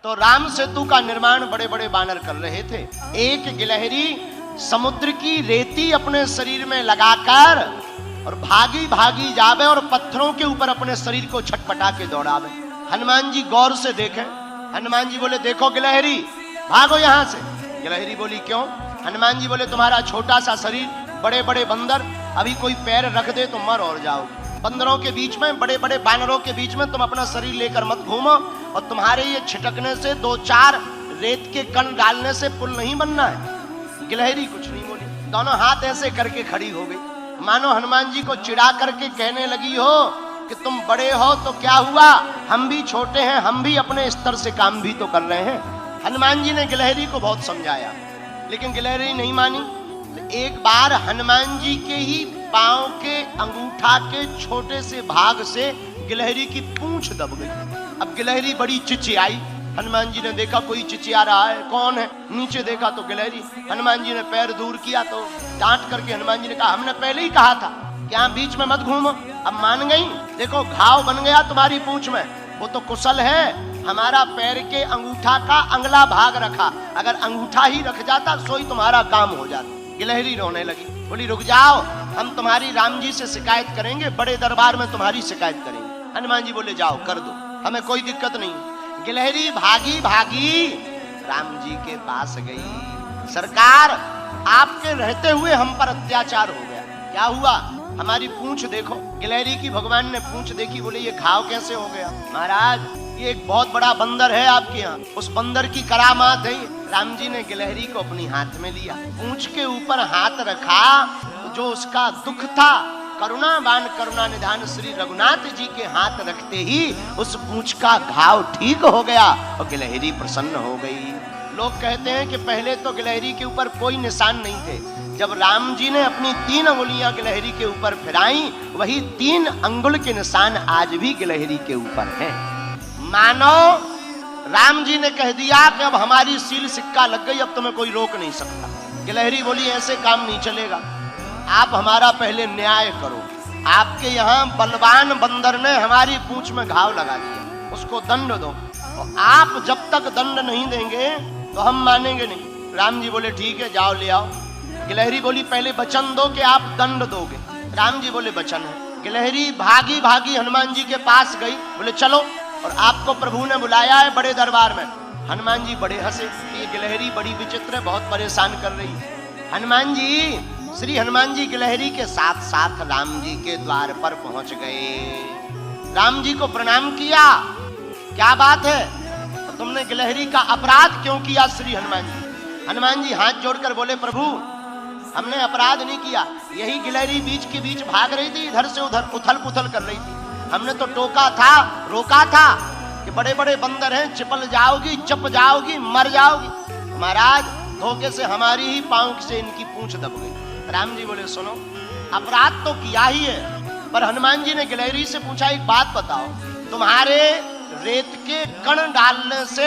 तो राम सेतु का निर्माण बड़े बड़े बानर कर रहे थे। एक गिलहरी समुद्र की रेती अपने शरीर में लगाकर और भागी भागी जावे और पत्थरों के ऊपर अपने शरीर को छटपटा के दौड़ावे। हनुमान जी गौर से देखें। हनुमान जी बोले देखो गिलहरी भागो यहां से। गिलहरी बोली क्यों? हनुमान जी बोले तुम्हारा छोटा सा शरीर, बड़े बड़े बंदर, अभी कोई पैर रख दे तो मर और जाओ। बंदरों के बीच में, बड़े बड़े बानरों के बीच में तुम अपना शरीर लेकर मत घूमो, और तुम्हारे ये छिटकने से 2-4 रेत के कण डालने से पुल नहीं बनना है। गिलहरी कुछ नहीं बोली, दोनों हाथ ऐसे करके खड़ी हो गई, मानो हनुमान जी को चिढ़ा करके कहने लगी हो कि तुम बड़े हो तो क्या हुआ, हम भी छोटे हैं, हम भी अपने स्तर से काम भी तो कर रहे हैं। हनुमान जी ने गिलहरी को बहुत समझाया, लेकिन गिलहरी नहीं मानी। एक बार हनुमान जी के ही पांव के अंगूठा के छोटे से भाग से गिलहरी की पूंछ दब गई। अब गिलहरी बड़ी चिचियाई। हनुमान जी ने देखा कोई चिचिया रहा है, कौन है? नीचे देखा तो गिलहरी। हनुमान जी ने पैर दूर किया तो डांट करके हनुमान जी ने कहा हमने पहले ही कहा था कि यहाँ बीच में मत घूमो। अब मान गई, देखो घाव बन गया तुम्हारी पूंछ में। वो तो कुशल है, हमारा पैर के अंगूठा का अगला भाग रखा, अगर अंगूठा ही रख जाता सोई तुम्हारा काम हो जाता। गिलहरी रोने लगी, बोली रुक जाओ, हम तुम्हारी राम जी से शिकायत करेंगे, बड़े दरबार में तुम्हारी शिकायत करेंगे। हनुमान जी बोले जाओ कर दो, हमें कोई दिक्कत नहीं। गिलहरी भागी भागी राम जी के पास गई। सरकार आपके रहते हुए हम पर अत्याचार हो गया, क्या हुआ? हमारी पूंछ देखो। गिलहरी की भगवान ने पूंछ देखी, बोले ये घाव कैसे हो गया? महाराज ये एक बहुत बड़ा बंदर है आपके यहाँ, उस बंदर की करामात है। राम जी ने गिलहरी को अपनी हाथ में लिया, पूंछ के ऊपर हाथ रखा, जो उसका दुख था, करुणावान करुणा निधान श्री रघुनाथ जी के हाथ रखते ही उस पूंछ का घाव ठीक हो गया और गिलहरी प्रसन्न हो गई। लोग कहते हैं कि पहले तो गिलहरी के ऊपर कोई निशान नहीं थे, जब राम जी ने अपनी 3 अंगुलियां गिलहरी के ऊपर फिराई, वही 3 अंगुल के निशान आज भी गिलहरी के ऊपर हैं। मानो राम जी ने कह दिया कि अब हमारी सील सिक्का लग गई, अब तुम्हें कोई रोक नहीं सकता। गिलहरी बोली ऐसे काम नहीं चलेगा, आप हमारा पहले न्याय करो। आपके यहाँ बलवान बंदर ने हमारी पूंछ में घाव लगा दिया, उसको दंड दो, और आप जब तक दंड नहीं देंगे तो हम मानेंगे नहीं। राम जी बोले ठीक है जाओ ले आओ। गिलहरी बोली पहले वचन दो कि आप दंड दोगे। राम जी बोले वचन है। गिलहरी भागी भागी हनुमान जी के पास गई, बोले चलो, और आपको प्रभु ने बुलाया है बड़े दरबार में। हनुमान जी बड़े हंसे, ये गिलहरी बड़ी विचित्र है, बहुत परेशान कर रही है। हनुमान जी, श्री हनुमान जी गिलहरी के साथ साथ राम जी के द्वार पर पहुंच गए। राम जी को प्रणाम किया, क्या बात है, तो तुमने गिलहरी का अपराध क्यों किया श्री हनुमान जी? हनुमान जी हाथ जोड़कर बोले प्रभु हमने अपराध नहीं किया, यही गिलहरी बीच के बीच भाग रही थी, इधर से उधर उथल पुथल कर रही थी, हमने तो टोका था, रोका था कि बड़े बड़े बंदर हैं, चिपल जाओगी, चप जाओगी, मर जाओगी। महाराज धोखे से हमारी ही पांव से इनकी पूंछ दब गई। राम जी बोले सुनो, अपराध तो किया ही है, पर हनुमान जी ने गिलहरी से पूछा एक बात बताओ, तुम्हारे रेत के कण डालने से